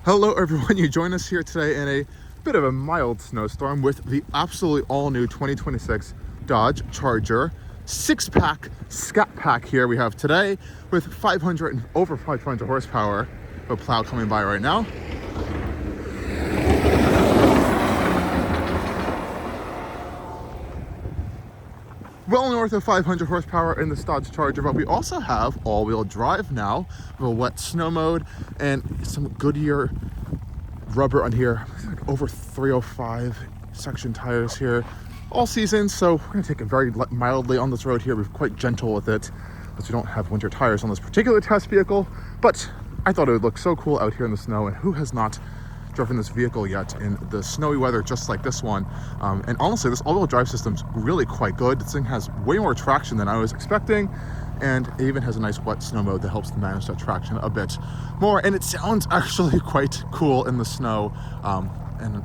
Hello everyone, you join us here today in a bit of a mild snowstorm with the absolutely all-new 2026 Dodge Charger six-pack Scat Pack here we have today with over 500 horsepower. A plow coming by right now. Well north of 500 horsepower in this Dodge Charger, but we also have all-wheel drive now with a wet snow mode and some Goodyear rubber on here, like over 305 section tires here all season. So we're going to take it very mildly on this road here. We're quite gentle with it as we don't have winter tires on this particular test vehicle, but I thought it would look so cool out here in the snow, and who has not driven this vehicle yet in the snowy weather just like this one. And honestly, this all-wheel drive system's really quite good. This thing has way more traction than I was expecting, and it even has a nice wet snow mode that helps to manage that traction a bit more, and it sounds actually quite cool in the snow and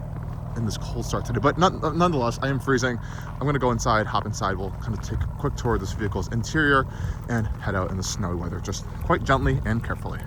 in this cold start today. But nonetheless, I am freezing. I'm going to go inside, hop inside. We'll kind of take a quick tour of this vehicle's interior and head out in the snowy weather just quite gently and carefully.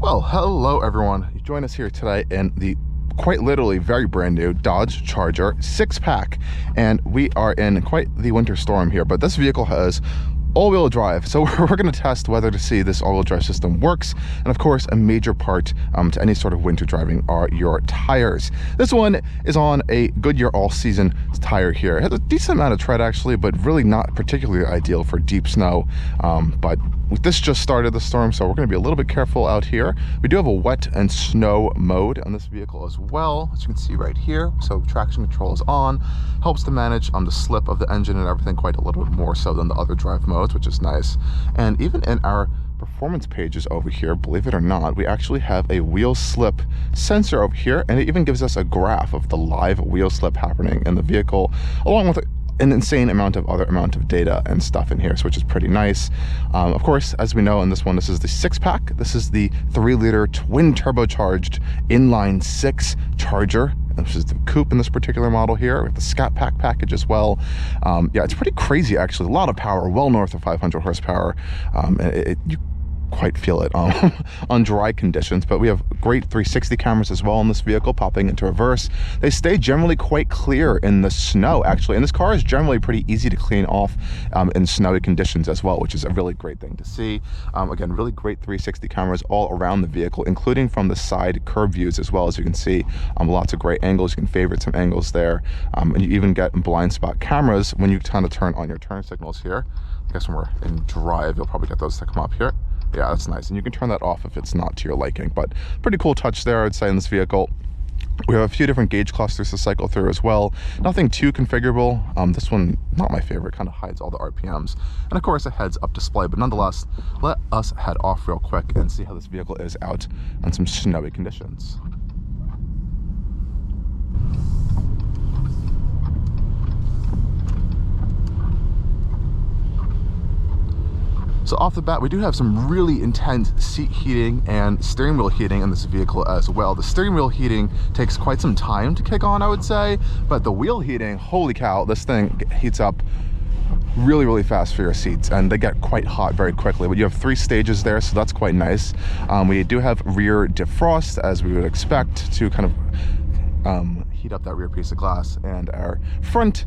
Well, hello everyone. You join us here today in the quite literally very brand new Dodge Charger six-pack, and we are in quite the winter storm here, but this vehicle has all-wheel drive, so we're going to test whether to see this all-wheel drive system works. And of course, a major part to any sort of winter driving are your tires. This one is on a Goodyear all-season tire here. It has a decent amount of tread actually, but really not particularly ideal for deep snow. But this just started the storm, so we're going to be a little bit careful out here. We do have a wet and snow mode on this vehicle as well, as you can see right here. So traction control is on, helps to manage the slip of the engine and everything quite a little bit more so than the other drive modes, which is nice. And even in our performance pages over here, believe it or not, we actually have a wheel slip sensor over here, and it even gives us a graph of the live wheel slip happening in the vehicle, along with an insane amount of data and stuff in here, so which is pretty nice. Of course, as we know in this one, this is the six-pack. This is the 3-liter twin turbocharged inline 6 Charger. This is the coupe in this particular model here with the Scat Pack package as well. Yeah, it's pretty crazy actually. A lot of power, well north of 500 horsepower. You quite feel it on dry conditions, but we have great 360 cameras as well in this vehicle, popping into reverse. They stay generally quite clear in the snow actually, and this car is generally pretty easy to clean off in snowy conditions as well, which is a really great thing to see. Again, really great 360 cameras all around the vehicle, including from the side curb views as well. As you can see, lots of great angles. You can favorite some angles there, and you even get blind spot cameras when you kind of turn on your turn signals here. I guess when we're in drive, you'll probably get those to come up here. Yeah, that's nice, and you can turn that off if it's not to your liking, but pretty cool touch there, I'd say, in this vehicle. We have a few different gauge clusters to cycle through as well. Nothing too configurable. This one, not my favorite, kind of hides all the RPMs. And of course, a heads-up display, but nonetheless, let us head off real quick and see how this vehicle is out on some snowy conditions. So off the bat, we do have some really intense seat heating and steering wheel heating in this vehicle as well. The steering wheel heating takes quite some time to kick on, I would say, but the wheel heating, holy cow, this thing heats up really, really fast for your seats, and they get quite hot very quickly. But you have 3 stages there, so that's quite nice. We do have rear defrost, as we would expect, to kind of heat up that rear piece of glass, and our front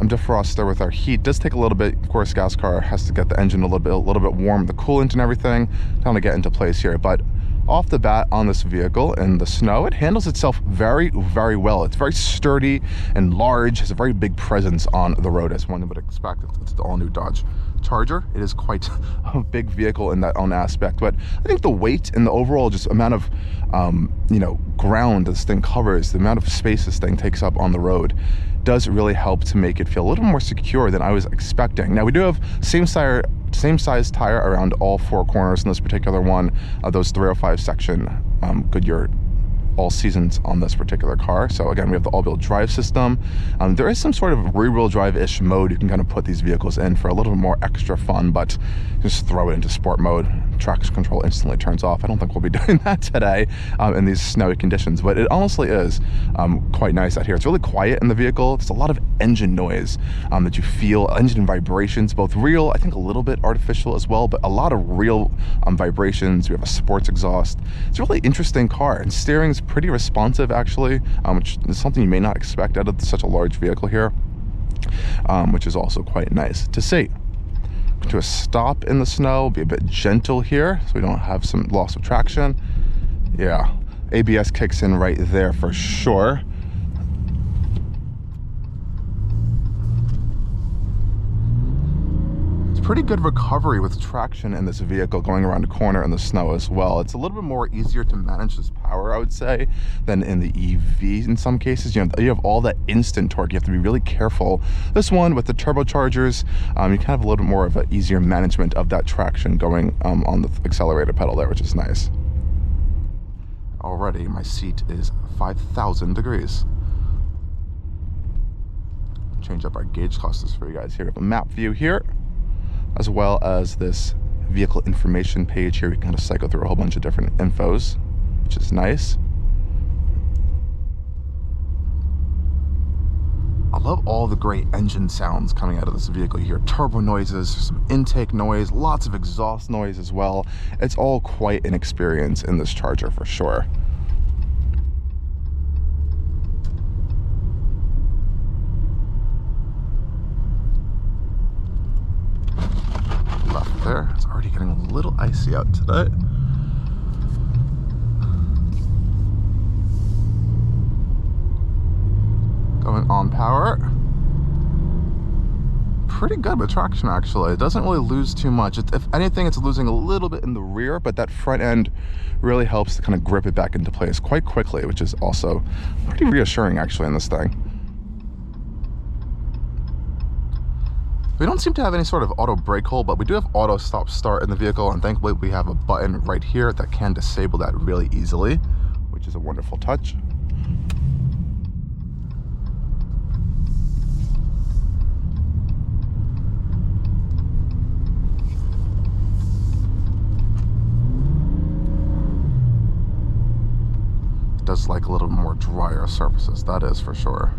defroster with our heat does take a little bit. Of course, gas car has to get the engine a little bit warm, the coolant and everything kind of get into place here. But off the bat on this vehicle in the snow, it handles itself very, very well. It's very sturdy and large, has a very big presence on the road, as one would expect. It's the all-new Dodge Charger. It is quite a big vehicle in that own aspect, but I think the weight and the overall just amount of ground this thing covers, the amount of space this thing takes up on the road, does really help to make it feel a little more secure than I was expecting. Now, we do have same size tire around all 4 corners in this particular one, those 305 section Goodyear all seasons on this particular car. So again, we have the all-wheel drive system. There is some sort of rear-wheel drive-ish mode you can kind of put these vehicles in for a little bit more extra fun, but just throw it into sport mode. Traction control instantly turns off. I don't think we'll be doing that today in these snowy conditions, but it honestly is quite nice out here. It's really quiet in the vehicle. There's a lot of engine noise that you feel, engine vibrations, both real, I think a little bit artificial as well, but a lot of real vibrations. We have a sports exhaust. It's a really interesting car, and steering's pretty responsive actually, which is something you may not expect out of such a large vehicle here, which is also quite nice to see. To a stop in the snow, be a bit gentle here so we don't have some loss of traction. Yeah, ABS kicks in right there for sure. Pretty good recovery with traction in this vehicle going around a corner in the snow as well. It's a little bit more easier to manage this power, I would say, than in the EV in some cases. You have all that instant torque. You have to be really careful. This one with the turbochargers, you kind of have a little bit more of an easier management of that traction going on the accelerator pedal there, which is nice. Already my seat is 5,000 degrees. Change up our gauge clusters for you guys here. We have a map view here, as well as this vehicle information page here. We can kind of cycle through a whole bunch of different infos, which is nice. I love all the great engine sounds coming out of this vehicle. You hear turbo noises, some intake noise, lots of exhaust noise as well. It's all quite an experience in this Charger for sure. There, it's already getting a little icy out today. Going on power. Pretty good with traction actually. It doesn't really lose too much. If anything, it's losing a little bit in the rear, but that front end really helps to kind of grip it back into place quite quickly, which is also pretty reassuring actually in this thing. We don't seem to have any sort of auto brake hold, but we do have auto stop start in the vehicle, and thankfully we have a button right here that can disable that really easily, which is a wonderful touch. It does like a little more drier surfaces, that is for sure.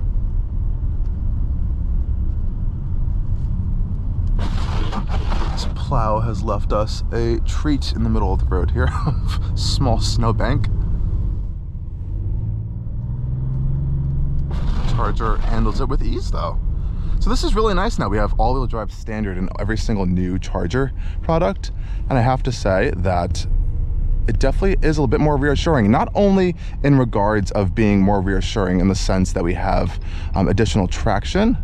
This plow has left us a treat in the middle of the road here. Small snowbank. Charger handles it with ease though. So this is really nice now. We have all-wheel drive standard in every single new Charger product, and I have to say that it definitely is a little bit more reassuring, not only in regards of being more reassuring in the sense that we have additional traction,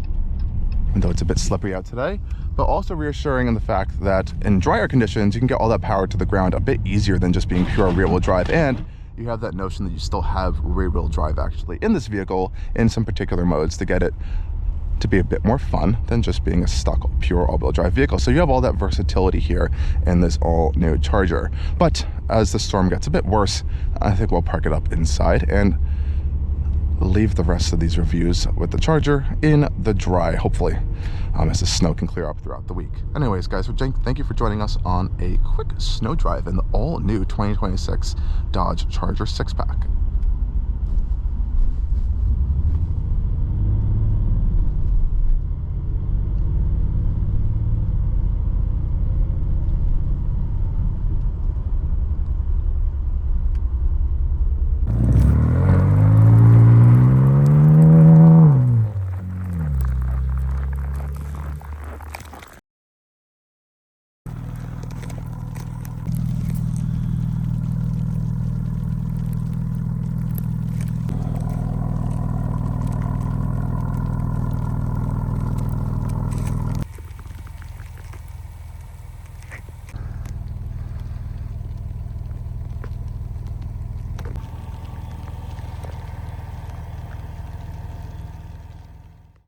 even though it's a bit slippery out today, but also reassuring in the fact that in drier conditions, you can get all that power to the ground a bit easier than just being pure rear-wheel drive. And you have that notion that you still have rear-wheel drive actually in this vehicle in some particular modes to get it to be a bit more fun than just being a stock pure all-wheel drive vehicle. So you have all that versatility here in this all-new Charger. But as the storm gets a bit worse, I think we'll park it up inside and leave the rest of these reviews with the Charger in the dry, hopefully, as the snow can clear up throughout the week. Anyways, guys, thank you for joining us on a quick snow drive in the all-new 2026 Dodge Charger 6-Pack.